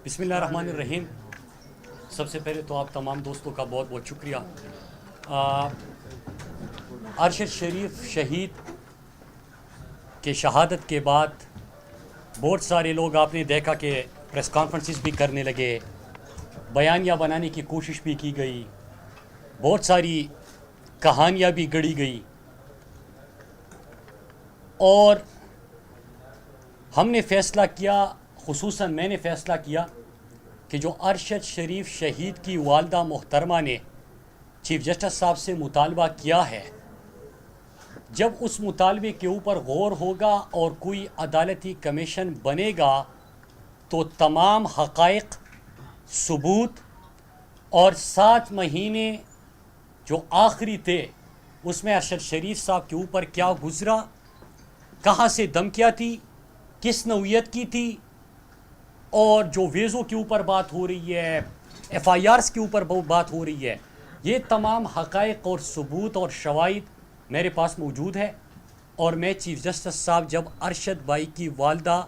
بسم اللہ الرحمن الرحیم. سب سے پہلے تو آپ تمام دوستوں کا بہت بہت شکریہ. ارشد شریف شہید کے شہادت کے بعد بہت سارے لوگ آپ نے دیکھا کہ پریس کانفرنسز بھی کرنے لگے, بیانیہ بنانے کی کوشش بھی کی گئی, بہت ساری کہانیاں بھی گڑھی گئی, اور ہم نے فیصلہ کیا, خصوصاً میں نے فیصلہ کیا کہ جو ارشد شریف شہید کی والدہ محترمہ نے چیف جسٹس صاحب سے مطالبہ کیا ہے, جب اس مطالبے کے اوپر غور ہوگا اور کوئی عدالتی کمیشن بنے گا تو تمام حقائق, ثبوت اور 7 مہینے جو آخری تھے اس میں ارشد شریف صاحب کے اوپر کیا گزرا, کہاں سے دھمکیاں تھی, کس نوعیت کی تھی, اور جو ویزوں کے اوپر بات ہو رہی ہے, ایف آئی آرز کے اوپر بات ہو رہی ہے, یہ تمام حقائق اور ثبوت اور شواہد میرے پاس موجود ہے. اور میں چیف جسٹس صاحب جب ارشد بھائی کی والدہ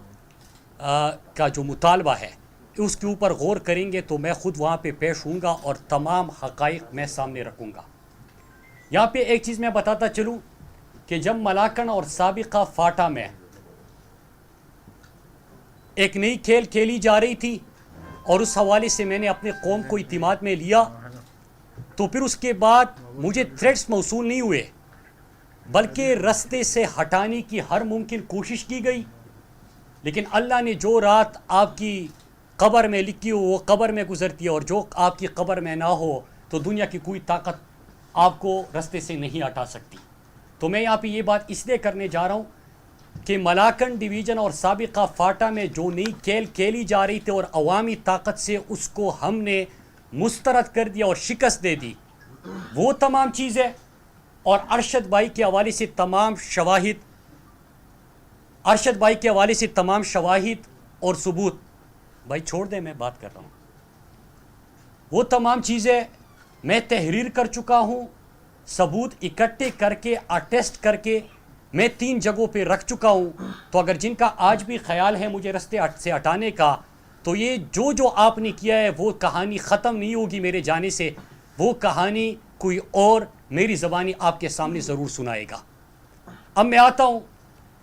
کا جو مطالبہ ہے اس کے اوپر غور کریں گے تو میں خود وہاں پہ پیش ہوں گا اور تمام حقائق میں سامنے رکھوں گا. یہاں پہ ایک چیز میں بتاتا چلوں کہ جب ملاکنڈ اور سابقہ فاٹا میں ایک نئی کھیل کھیلی جا رہی تھی اور اس حوالے سے میں نے اپنے قوم کو اعتماد میں لیا, تو پھر اس کے بعد مجھے تھریٹس موصول نہیں ہوئے بلکہ رستے سے ہٹانے کی ہر ممکن کوشش کی گئی. لیکن اللہ نے جو رات آپ کی قبر میں لکھی ہو وہ قبر میں گزرتی ہے, اور جو آپ کی قبر میں نہ ہو تو دنیا کی کوئی طاقت آپ کو رستے سے نہیں ہٹا سکتی. تو میں یہاں پہ یہ بات اس لیے کرنے جا رہا ہوں کہ ملاکنڈ ڈویژن اور سابقہ فاٹا میں جو نئی کھیل کھیلی جا رہی تھی اور عوامی طاقت سے اس کو ہم نے مسترد کر دیا اور شکست دے دی, وہ تمام چیزیں اور ارشد بھائی کے حوالے سے تمام شواہد اور ثبوت, بھائی چھوڑ دیں میں بات کر رہا ہوں, وہ تمام چیزیں میں تحریر کر چکا ہوں, ثبوت اکٹھے کر کے اٹیسٹ کر کے میں 3 جگہوں پہ رکھ چکا ہوں. تو اگر جن کا آج بھی خیال ہے مجھے رستے سے ہٹانے کا, تو یہ جو آپ نے کیا ہے وہ کہانی ختم نہیں ہوگی میرے جانے سے, وہ کہانی کوئی اور میری زبانی آپ کے سامنے ضرور سنائے گا. اب میں آتا ہوں,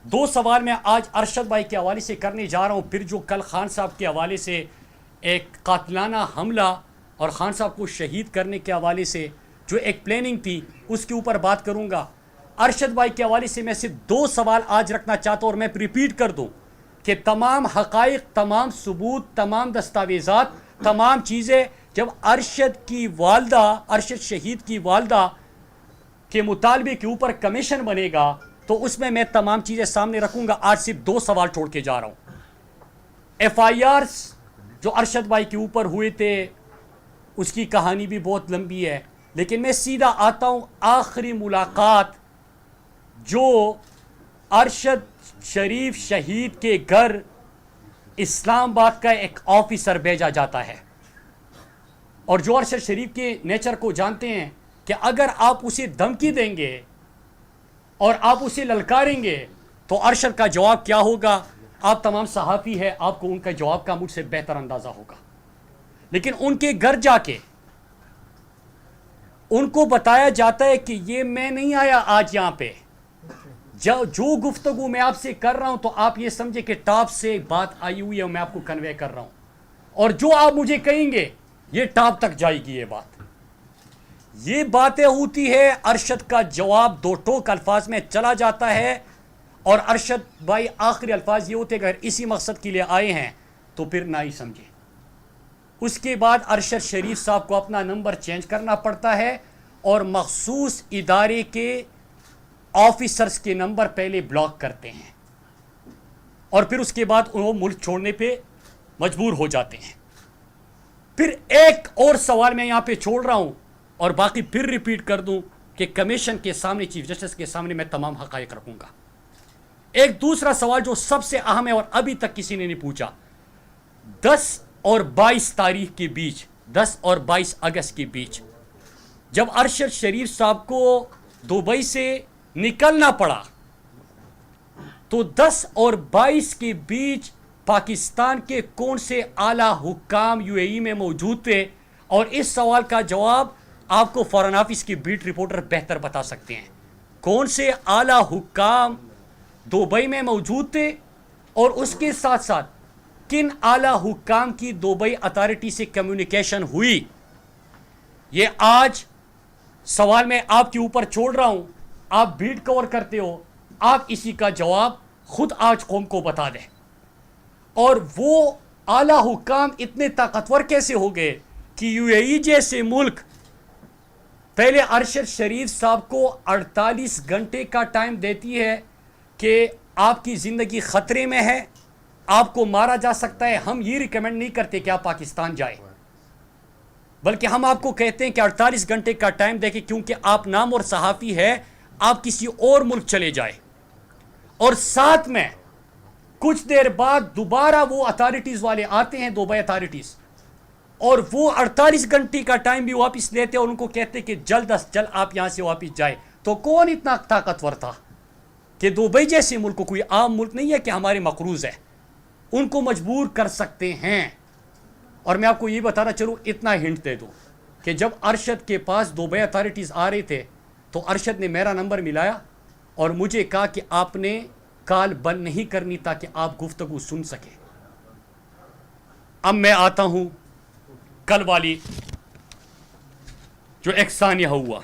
2 سوال میں آج ارشد بھائی کے حوالے سے کرنے جا رہا ہوں, پھر جو کل خان صاحب کے حوالے سے ایک قاتلانہ حملہ اور خان صاحب کو شہید کرنے کے حوالے سے جو ایک پلاننگ تھی اس کے اوپر بات کروں گا. ارشد بھائی کے حوالے سے میں صرف 2 سوال آج رکھنا چاہتا ہوں, اور میں ریپیٹ کر دوں کہ تمام حقائق, تمام ثبوت, تمام دستاویزات, تمام چیزیں جب ارشد شہید کی والدہ کے مطالبے کے اوپر کمیشن بنے گا تو اس میں تمام چیزیں سامنے رکھوں گا. آج صرف 2 سوال چھوڑ کے جا رہا ہوں. ایف آئی آرز جو ارشد بھائی کے اوپر ہوئے تھے اس کی کہانی بھی بہت لمبی ہے, لیکن میں سیدھا آتا ہوں. آخری ملاقات جو ارشد شریف شہید کے گھر اسلام آباد کا ایک آفیسر بھیجا جاتا ہے, اور جو ارشد شریف کے نیچر کو جانتے ہیں کہ اگر آپ اسے دھمکی دیں گے اور آپ اسے للکاریں گے تو ارشد کا جواب کیا ہوگا, آپ تمام صحافی ہیں, آپ کو ان کا جواب کا مجھ سے بہتر اندازہ ہوگا. لیکن ان کے گھر جا کے ان کو بتایا جاتا ہے کہ یہ میں نہیں آیا آج یہاں پہ, جو گفتگو میں آپ سے کر رہا ہوں تو آپ یہ سمجھے کہ ٹاپ سے بات آئی ہوئی ہے, میں آپ کو کنوے کر رہا ہوں, اور جو آپ مجھے کہیں گے یہ ٹاپ تک جائے گی. یہ باتیں ہوتی ہے, ارشد کا جواب 2 ٹوک الفاظ میں چلا جاتا ہے, اور ارشد بھائی آخری الفاظ یہ ہوتے ہیں اگر اسی مقصد کے لیے آئے ہیں تو پھر نہ ہی سمجھے. اس کے بعد ارشد شریف صاحب کو اپنا نمبر چینج کرنا پڑتا ہے, اور مخصوص ادارے کے آفیسرز کے نمبر پہلے بلاک کرتے ہیں, اور پھر اس کے بعد وہ ملک چھوڑنے پہ مجبور ہو جاتے ہیں. پھر ایک اور سوال میں یہاں پہ چھوڑ رہا ہوں, اور باقی پھر ریپیٹ کر دوں کہ کمیشن کے سامنے, چیف جسٹس کے سامنے میں تمام حقائق رکھوں گا. ایک دوسرا سوال جو سب سے اہم ہے اور ابھی تک کسی نے نہیں پوچھا, 10 اور 22 تاریخ کے بیچ, 10 اور 22 اگست کے بیچ جب ارشد شریف صاحب کو دبئی سے نکلنا پڑا تو 10 اور 22 کے بیچ پاکستان کے کون سے اعلیٰ حکام UAE میں موجود تھے؟ اور اس سوال کا جواب آپ کو فارن آفس کی بیٹ رپورٹر بہتر بتا سکتے ہیں. کون سے اعلیٰ حکام دبئی میں موجود تھے اور اس کے ساتھ ساتھ کن اعلیٰ حکام کی دبئی اتھارٹی سے کمیونیکیشن ہوئی؟ یہ آج سوال میں آپ کے اوپر چھوڑ رہا ہوں. آپ بیٹ کور کرتے ہو, آپ اسی کا جواب خود آج قوم کو بتا دیں. اور وہ اعلیٰ حکام اتنے طاقتور کیسے ہو گئے کہ UAE جیسے ملک پہلے ارشد شریف صاحب کو 48 گھنٹے کا ٹائم دیتی ہے کہ آپ کی زندگی خطرے میں ہے, آپ کو مارا جا سکتا ہے. ہم یہ ریکمینڈ نہیں کرتے کہ آپ پاکستان جائیں, بلکہ ہم آپ کو کہتے ہیں کہ 48 گھنٹے کا ٹائم دے کے, کیونکہ آپ نام اور صحافی ہے, آپ کسی اور ملک چلے جائیں. اور ساتھ میں کچھ دیر بعد دوبارہ وہ اتھارٹیز والے آتے ہیں, دبئی اتھارٹیز, اور وہ 48 گھنٹے کا ٹائم بھی واپس لیتے اور ان کو کہتے کہ جلد از جلد آپ یہاں سے واپس جائیں. تو کون اتنا طاقتور تھا کہ دبئی جیسے ملک کو, کوئی عام ملک نہیں ہے کہ ہمارے مقروض ہے, ان کو مجبور کر سکتے ہیں. اور میں آپ کو یہ بتانا چلوں, اتنا ہنٹ دے دوں کہ جب ارشد کے پاس دبئی اتھارٹیز آ رہے تھے تو ارشد نے میرا نمبر ملایا اور مجھے کہا کہ آپ نے کال بند نہیں کرنی تاکہ آپ گفتگو سن سکیں. اب میں آتا ہوں کل والی جو ایک ثانیہ ہوا.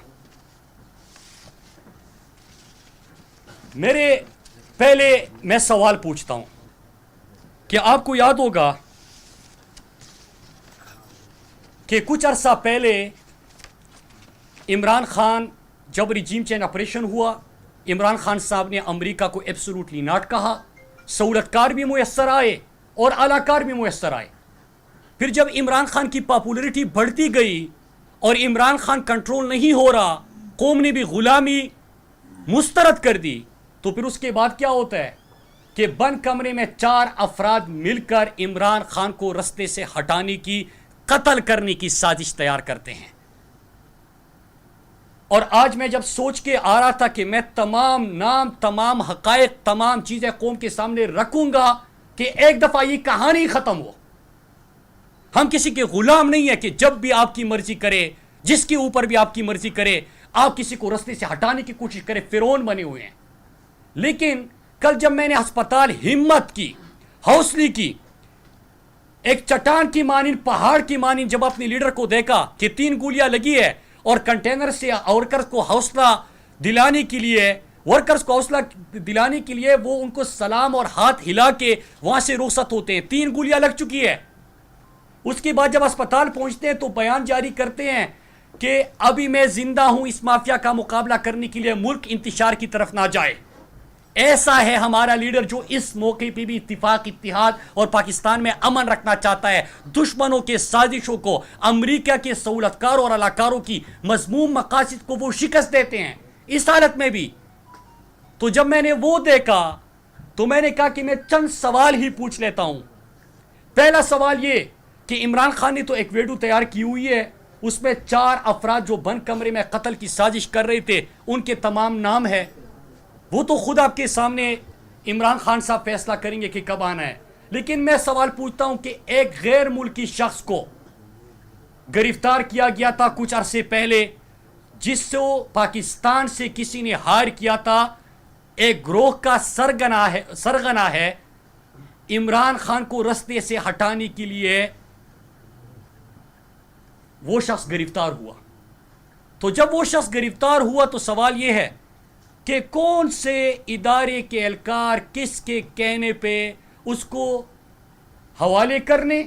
میرے پہلے میں سوال پوچھتا ہوں کہ آپ کو یاد ہوگا کہ کچھ عرصہ پہلے عمران خان جب ریجیم چینج آپریشن ہوا, عمران خان صاحب نے امریکہ کو ایبسولوٹلی ناٹ کہا, سہولت کار بھی میسر آئے اور اعلی کار بھی میسر آئے. پھر جب عمران خان کی پاپولرٹی بڑھتی گئی اور عمران خان کنٹرول نہیں ہو رہا, قوم نے بھی غلامی مسترد کر دی, تو پھر اس کے بعد کیا ہوتا ہے کہ بند کمرے میں 4 افراد مل کر عمران خان کو رستے سے ہٹانے کی, قتل کرنے کی سازش تیار کرتے ہیں. اور آج میں جب سوچ کے آ رہا تھا کہ میں تمام نام, تمام حقائق, تمام چیزیں قوم کے سامنے رکھوں گا کہ ایک دفعہ یہ کہانی ختم ہو. ہم کسی کے غلام نہیں ہیں کہ جب بھی آپ کی مرضی کرے, جس کے اوپر بھی آپ کی مرضی کرے, آپ کسی کو رستے سے ہٹانے کی کوشش کرے, فرعون بنے ہوئے ہیں. لیکن کل جب میں نے ہسپتال ہمت کی, حوصلے کی, ایک چٹان کی مانند, پہاڑ کی مانند جب اپنے لیڈر کو دیکھا کہ 3 گولیاں لگی ہے اور کنٹینر سے ورکرز کو حوصلہ دلانے کے لیے وہ ان کو سلام اور ہاتھ ہلا کے وہاں سے رخصت ہوتے ہیں, 3 گولیاں لگ چکی ہے. اس کے بعد جب اسپتال پہنچتے ہیں تو بیان جاری کرتے ہیں کہ ابھی میں زندہ ہوں, اس مافیا کا مقابلہ کرنے کے لیے ملک انتشار کی طرف نہ جائے. ایسا ہے ہمارا لیڈر جو اس موقع پہ بھی اتفاق, اتحاد اور پاکستان میں امن رکھنا چاہتا ہے. دشمنوں کے سازشوں کو, امریکہ کے سہولتکاروں اور علاقاروں کی مذموم مقاصد کو وہ شکست دیتے ہیں اس حالت میں بھی. تو جب میں نے وہ دیکھا تو میں نے کہا کہ میں چند سوال ہی پوچھ لیتا ہوں. پہلا سوال یہ کہ عمران خان نے تو ایک ویڈیو تیار کی ہوئی ہے, اس میں 4 افراد جو بند کمرے میں قتل کی سازش کر رہے تھے ان کے تمام نام ہے. وہ تو خود آپ کے سامنے عمران خان صاحب فیصلہ کریں گے کہ کب آنا ہے. لیکن میں سوال پوچھتا ہوں کہ ایک غیر ملکی شخص کو گرفتار کیا گیا تھا کچھ عرصے پہلے, جس سے پاکستان سے کسی نے ہائر کیا تھا, ایک گروہ کا سرغنہ ہے عمران خان کو رستے سے ہٹانے کے لیے. وہ شخص گرفتار ہوا. تو جب وہ شخص گرفتار ہوا تو سوال یہ ہے کہ کون سے ادارے کے اہلکار کس کے کہنے پہ اس کو حوالے کرنے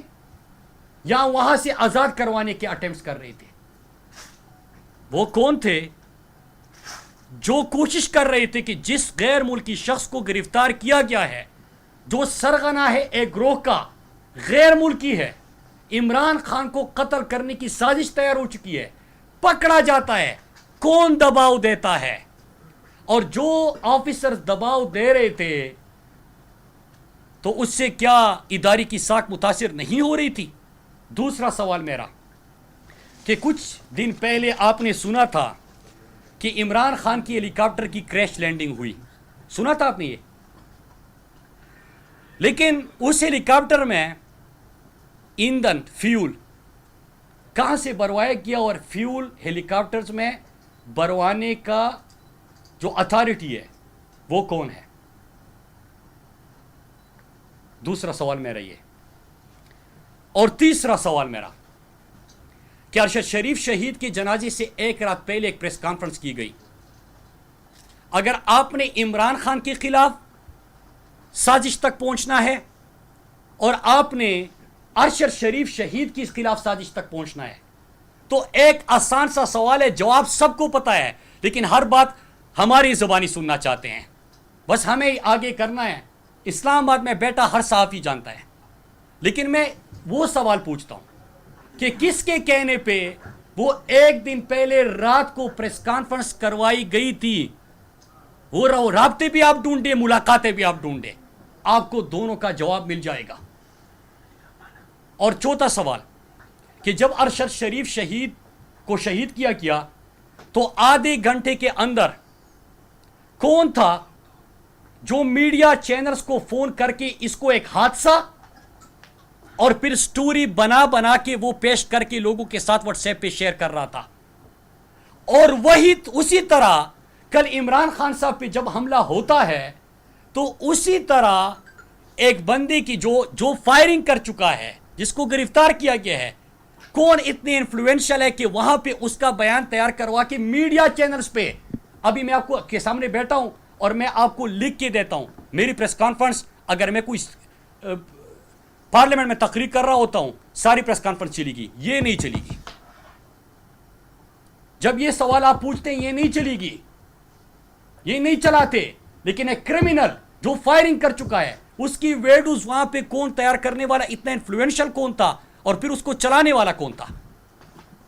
یا وہاں سے آزاد کروانے کے اٹیمپٹس کر رہے تھے. وہ کون تھے جو کوشش کر رہے تھے کہ جس غیر ملکی شخص کو گرفتار کیا گیا ہے, جو سرغنہ ہے ایک گروہ کا, غیر ملکی ہے, عمران خان کو قتل کرنے کی سازش تیار ہو چکی ہے, پکڑا جاتا ہے. کون دباؤ دیتا ہے؟ اور جو آفیسر دباؤ دے رہے تھے تو اس سے کیا ادارے کی ساکھ متاثر نہیں ہو رہی تھی؟ دوسرا سوال میرا کہ کچھ دن پہلے آپ نے سنا تھا کہ عمران خان کی ہیلی کاپٹر کی کریش لینڈنگ ہوئی, سنا تھا آپ نے یہ؟ لیکن اس ہیلی کاپٹر میں ایندھن فیول کہاں سے بھروایا گیا اور فیول ہیلی کاپٹرز میں بھروانے کا جو اتھارٹی ہے وہ کون ہے؟ دوسرا سوال میرا یہ. اور تیسرا سوال میرا کہ ارشد شریف شہید کے جنازے سے ایک رات پہلے ایک پریس کانفرنس کی گئی. اگر آپ نے عمران خان کے خلاف سازش تک پہنچنا ہے اور آپ نے ارشد شریف شہید کے خلاف سازش تک پہنچنا ہے تو ایک آسان سا سوال ہے، جواب سب کو پتا ہے، لیکن ہر بات ہماری زبانی سننا چاہتے ہیں. بس ہمیں آگے کرنا ہے. اسلام آباد میں بیٹا ہر صحافی جانتا ہے. لیکن میں وہ سوال پوچھتا ہوں کہ کس کے کہنے پہ وہ ایک دن پہلے رات کو پریس کانفرنس کروائی گئی تھی؟ وہ رابطے بھی آپ ڈھونڈیں، ملاقاتیں بھی آپ ڈھونڈیں، آپ کو دونوں کا جواب مل جائے گا. اور چوتھا سوال کہ جب ارشد شریف شہید کو شہید کیا گیا تو آدھے گھنٹے کے اندر کون تھا جو میڈیا چینلز کو فون کر کے اس کو ایک حادثہ اور پھر سٹوری بنا بنا کے وہ پیش کر کے لوگوں کے ساتھ واٹس ایپ پہ شیئر کر رہا تھا؟ اور وہی اسی طرح کل عمران خان صاحب پہ جب حملہ ہوتا ہے تو اسی طرح ایک بندے کی جو فائرنگ کر چکا ہے، جس کو گرفتار کیا گیا ہے، کون اتنے انفلوئنشل ہے کہ وہاں پہ اس کا بیان تیار کروا کے میڈیا چینلز پہ، ابھی میں آپ کو کے سامنے بیٹھا ہوں اور میں آپ کو لکھ کے دیتا ہوں، میری پریس کانفرنس اگر میں کوئی پارلیمنٹ میں تقریر کر رہا ہوتا ہوں ساری پریس کانفرنس چلی گی، یہ نہیں چلی گی. جب یہ سوال آپ پوچھتے ہیں یہ نہیں چلی گی، یہ نہیں چلاتے. لیکن ایک کرمینل جو فائرنگ کر چکا ہے اس کی ویڈیوز وہاں پہ کون تیار کرنے والا، اتنا انفلوئنشل کون تھا اور پھر اس کو چلانے والا کون تھا؟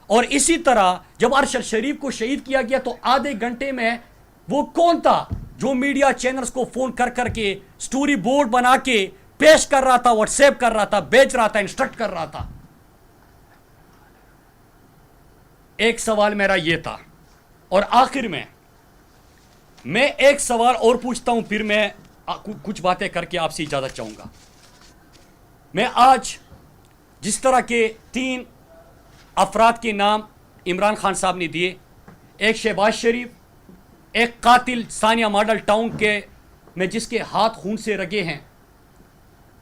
اور اسی طرح جب ارشد شریف کو شہید کیا گیا تو آدھے گھنٹے میں وہ کون تھا جو میڈیا چینلز کو فون کر کر کے سٹوری بورڈ بنا کے پیش کر رہا تھا، واٹس ایپ کر رہا تھا، بیچ رہا تھا، انسٹرکٹ کر رہا تھا؟ ایک سوال میرا یہ تھا. اور آخر میں ایک سوال اور پوچھتا ہوں، پھر میں کچھ باتیں کر کے آپ سے اجازت چاہوں گا. میں آج جس طرح کے 3 افراد کے نام عمران خان صاحب نے دیے، ایک شہباز شریف، ایک قاتل ثانیہ ماڈل ٹاؤن کے میں جس کے ہاتھ خون سے رگے ہیں،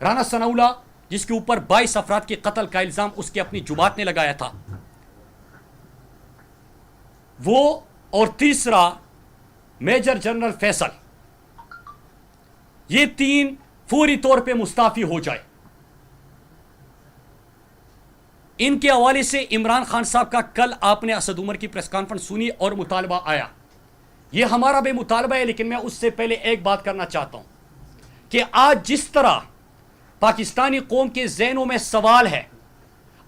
رانا ثناءاللہ جس کے اوپر 22 افراد کے قتل کا الزام اس کے اپنی جماعت نے لگایا تھا، وہ، اور تیسرا میجر جنرل فیصل، یہ 3 فوری طور پہ مستعفی ہو جائے. ان کے حوالے سے عمران خان صاحب کا کل آپ نے اسد عمر کی پریس کانفرنس سنی اور مطالبہ آیا. یہ ہمارا بھی مطالبہ ہے، لیکن میں اس سے پہلے ایک بات کرنا چاہتا ہوں کہ آج جس طرح پاکستانی قوم کے ذہنوں میں سوال ہے،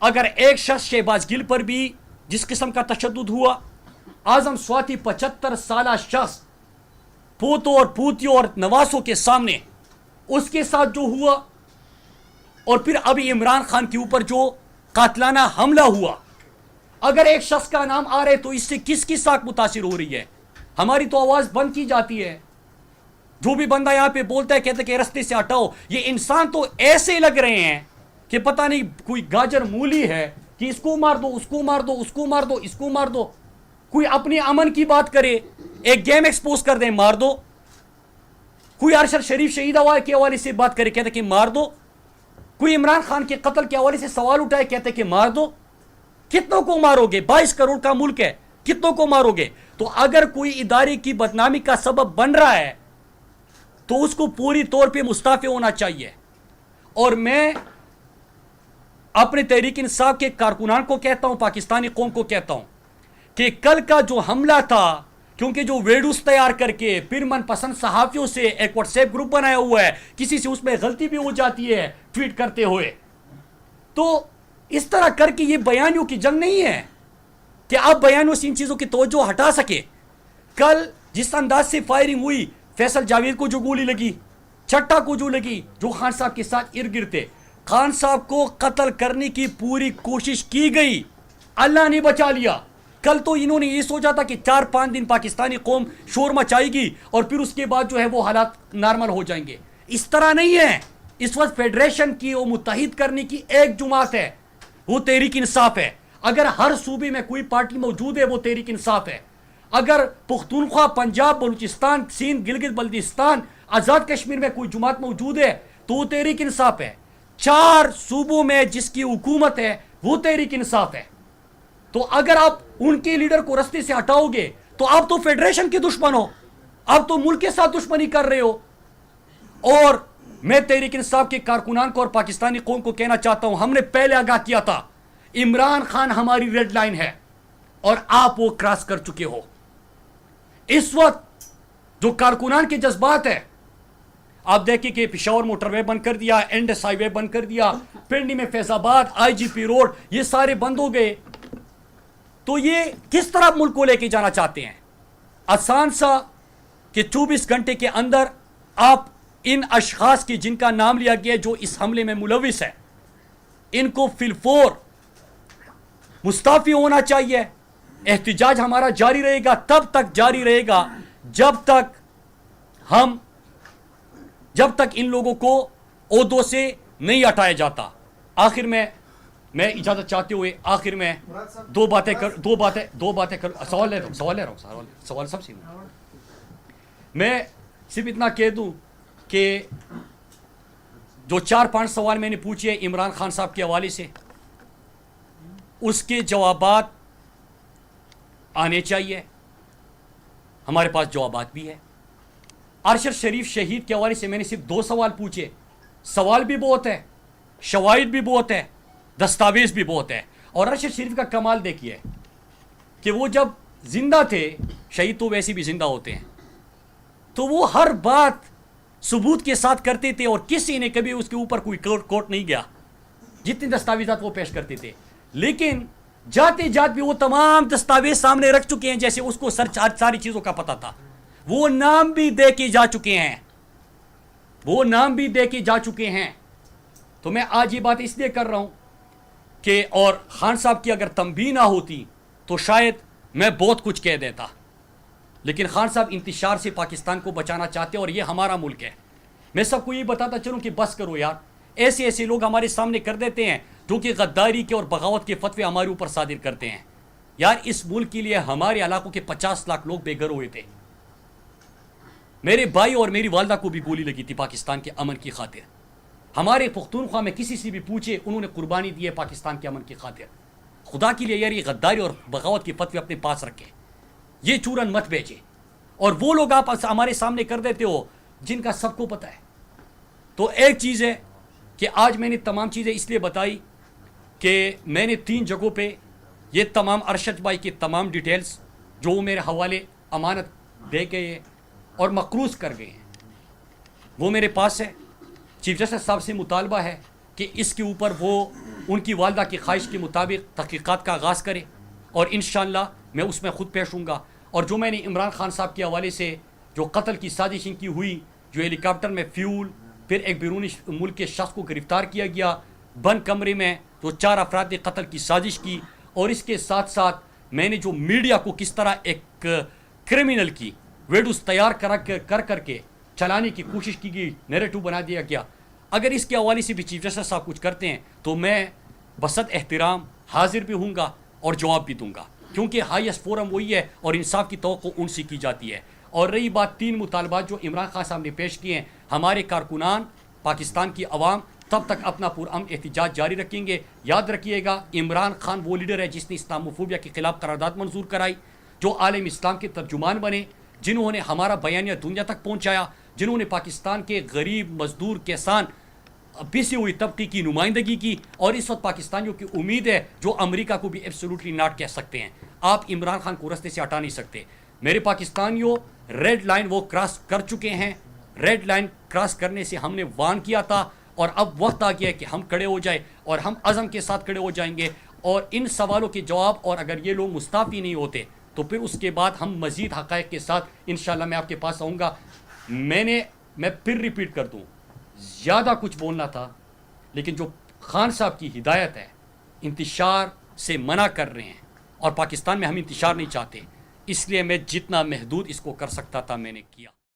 اگر ایک شخص شہباز گل پر بھی جس قسم کا تشدد ہوا، اعظم سواتی 75 سالہ شخص پوتوں اور پوتیوں اور نواسوں کے سامنے اس کے ساتھ جو ہوا، اور پھر ابھی عمران خان کے اوپر جو قاتلانہ حملہ ہوا، اگر ایک شخص کا نام آ رہے تو اس سے کس کی ساکھ متاثر ہو رہی ہے؟ ہماری تو آواز بند کی جاتی ہے. جو بھی بندہ یہاں پہ بولتا ہے کہتا ہے کہ رستے سے ہٹاؤ. یہ انسان تو ایسے لگ رہے ہیں کہ پتہ نہیں کوئی گاجر مولی ہے کہ اس کو مار دو، اس کو مار دو، اس کو مار دو، اس کو مار دو. کوئی اپنے امن کی بات کرے، ایک گیم ایکسپوز کر دیں، مار دو. کوئی ارشد شریف شہید کے حوالے سے بات کرے، کہتے کہ مار دو. کوئی عمران خان کے قتل کے حوالے سے سوال اٹھائے، کہتے کہ مار دو. کتنوں کو مارو گے؟ 22 کروڑ کا ملک ہے، کتنوں کو مارو گے؟ تو اگر کوئی ادارے کی بدنامی کا سبب بن رہا ہے تو اس کو پوری طور پہ مستعفی ہونا چاہیے. اور میں اپنے تحریک انصاف کے کارکنان کو کہتا ہوں، پاکستانی قوم کو کہتا ہوں کہ کل کا جو حملہ تھا، کیونکہ جو ویڈیوز تیار کر کے پھر من پسند صحافیوں سے ایک واٹس ایپ گروپ بنایا ہوا ہے، کسی سے اس میں غلطی بھی ہو جاتی ہے ٹویٹ کرتے ہوئے، تو اس طرح کر کے یہ بیانیوں کی جنگ نہیں ہے کہ آپ بیانیوں سے ان چیزوں کی توجہ ہٹا سکے. کل جس انداز سے فائرنگ ہوئی، فیصل جاوید کو جو گولی لگی، چھٹا کو جو لگی، جو خان صاحب کے ساتھ ارد گرد تھے، خان صاحب کو قتل کرنے کی پوری کوشش کی گئی، اللہ نے بچا لیا. کل تو انہوں نے یہ سوچا تھا کہ 4-5 دن پاکستانی قوم شور مچائے گی اور پھر اس کے بعد جو ہے وہ حالات نارمل ہو جائیں گے. اس طرح نہیں ہے، اس وقت فیڈریشن کی وہ متحد کرنے کی ایک جماعت ہے، وہ تحریک انصاف ہے. اگر ہر صوبے میں کوئی پارٹی موجود ہے وہ تحریک انصاف ہے. اگر پختونخوا، پنجاب، بلوچستان، سندھ، گلگت بلتستان، آزاد کشمیر میں کوئی جماعت موجود ہے تو وہ تحریک انصاف ہے. 4 صوبوں میں جس کی حکومت ہے وہ تحریک انصاف ہے. تو اگر آپ ان کے لیڈر کو رستے سے ہٹاؤ گے تو آپ تو فیڈریشن کے دشمن ہو، آپ تو ملک کے ساتھ دشمنی کر رہے ہو. اور میں تحریک انصاف کے کارکنان کو اور پاکستانی قوم کو کہنا چاہتا ہوں، ہم نے پہلے آگاہ کیا تھا عمران خان ہماری ریڈ لائن ہے اور آپ وہ کراس کر چکے ہو. اس وقت جو کارکنان کے جذبات ہیں، آپ دیکھیں کہ پشاور موٹر وے بند کر دیا، انڈس ہائی وے بند کر دیا، پنڈی میں فیض آباد، آئی جی پی روڈ، یہ سارے بند ہو گئے. تو یہ کس طرح ملک کو لے کے جانا چاہتے ہیں؟ آسان سا کہ 24 گھنٹے کے اندر آپ ان اشخاص کی جن کا نام لیا گیا جو اس حملے میں ملوث ہے، ان کو فی الفور مستعفی ہونا چاہیے. احتجاج ہمارا جاری رہے گا، تب تک جاری رہے گا جب تک ان لوگوں کو عہدوں سے نہیں ہٹایا جاتا. آخر میں اجازت چاہتے ہوئے آخر میں دو باتیں کر سوال لے رہا ہوں سوال سب سے میں صرف اتنا کہہ دوں کہ جو 4-5 سوال میں نے پوچھے عمران خان صاحب کے حوالے سے، اس کے جوابات آنے چاہیے. ہمارے پاس جوابات بھی ہے. ارشد شریف شہید کے حوالے سے میں نے صرف 2 سوال پوچھے. سوال بھی بہت ہے، شواہد بھی بہت ہے، دستاویز بھی بہت ہے. اور ارشد شریف کا کمال دیکھیے کہ وہ جب زندہ تھے، شہید تو ویسے بھی زندہ ہوتے ہیں، تو وہ ہر بات ثبوت کے ساتھ کرتے تھے اور کسی نے کبھی اس کے اوپر کوئی کوٹ نہیں گیا، جتنی دستاویزات وہ پیش کرتے تھے. لیکن جاتے بھی وہ تمام دستاویز سامنے رکھ چکے ہیں، جیسے اس کو ساری چیزوں کا پتہ تھا. وہ نام بھی دے کے جا چکے ہیں. تو میں آج یہ بات اس لیے کر رہا ہوں کہ اور خان صاحب کی اگر تنبیہ نہ ہوتی تو شاید میں بہت کچھ کہہ دیتا. لیکن خان صاحب انتشار سے پاکستان کو بچانا چاہتے ہیں اور یہ ہمارا ملک ہے. میں سب کو یہ بتاتا چلوں کہ بس کرو یار، ایسے لوگ ہمارے سامنے کر دیتے ہیں جو کہ غداری کے اور بغاوت کے فتوے ہمارے اوپر صادر کرتے ہیں. یار اس ملک کے لیے ہمارے علاقوں کے 50 لاکھ لوگ بے گھر ہوئے تھے. میرے بھائی اور میری والدہ کو بھی گولی لگی تھی پاکستان کے امن کی خاطر. ہمارے پختونخوا میں کسی سے بھی پوچھے، انہوں نے قربانی دی ہے پاکستان کے امن کی خاطر. خدا کے لیے یار یہ غداری اور بغاوت کے فتوے اپنے پاس رکھے، یہ چورن مت بیچے. اور وہ لوگ آپ ہمارے سامنے کر دیتے ہو جن کا سب کو پتہ ہے. تو ایک چیز ہے کہ آج میں نے تمام چیزیں اس لیے بتائی کہ میں نے 3 جگہوں پہ یہ تمام ارشد بھائی کے تمام ڈیٹیلز جو میرے حوالے امانت دے گئے اور مقروض کر گئے ہیں وہ میرے پاس ہے. چیف جسٹس صاحب سے مطالبہ ہے کہ اس کے اوپر وہ ان کی والدہ کی خواہش کے مطابق تحقیقات کا آغاز کرے اور انشاءاللہ میں اس میں خود پیش ہوں گا. اور جو میں نے عمران خان صاحب کے حوالے سے جو قتل کی سازش ان کی ہوئی، جو ہیلی کاپٹر میں فیول، پھر ایک بیرونی ملک کے شخص کو گرفتار کیا گیا بند کمرے میں، جو 4 افراد نے قتل کی سازش کی، اور اس کے ساتھ ساتھ میں نے جو میڈیا کو کس طرح ایک کرمنل کی ویڈیوز تیار کر کے چلانے کی کوشش کی گئی، نیریٹو بنا دیا گیا. اگر اس کے حوالے سے بھی چیف جسٹس صاحب کچھ کرتے ہیں تو میں بسط احترام حاضر بھی ہوں گا اور جواب بھی دوں گا، کیونکہ ہائیسٹ فورم وہی ہے اور انصاف کی توقع ان سے کی جاتی ہے. اور رہی بات 3 مطالبات جو عمران خان صاحب نے پیش کیے ہیں، ہمارے کارکنان، پاکستان کی عوام تب تک اپنا پرامن احتجاج جاری رکھیں گے. یاد رکھیے گا عمران خان وہ لیڈر ہے جس نے اسلاموفوبیا کے خلاف قرارداد منظور کرائی، جو عالم اسلام کے ترجمان بنے، جنہوں نے ہمارا بیانیہ دنیا تک پہنچایا، جنہوں نے پاکستان کے غریب، مزدور، کسان، پیسی ہوئی طبقے کی نمائندگی کی. اور اس وقت پاکستانیوں کی امید ہے جو امریکہ کو بھی ایبسولوٹلی ناٹ کہہ سکتے ہیں. آپ عمران خان کو رستے سے ہٹا نہیں سکتے. میرے پاکستانیوں ریڈ لائن وہ کراس کر چکے ہیں. ریڈ لائن کراس کرنے سے ہم نے وارن کیا تھا اور اب وقت آ گیا ہے کہ ہم کھڑے ہو جائیں اور ہم عزم کے ساتھ کھڑے ہو جائیں گے. اور ان سوالوں کے جواب، اور اگر یہ لوگ مستعفی نہیں ہوتے تو پھر اس کے بعد ہم مزید حقائق کے ساتھ انشاءاللہ میں آپ کے پاس آؤں گا. میں پھر ریپیٹ کر دوں، زیادہ کچھ بولنا تھا، لیکن جو خان صاحب کی ہدایت ہے، انتشار سے منع کر رہے ہیں اور پاکستان میں ہم انتشار نہیں چاہتے، اس لیے میں جتنا محدود اس کو کر سکتا تھا میں نے کیا.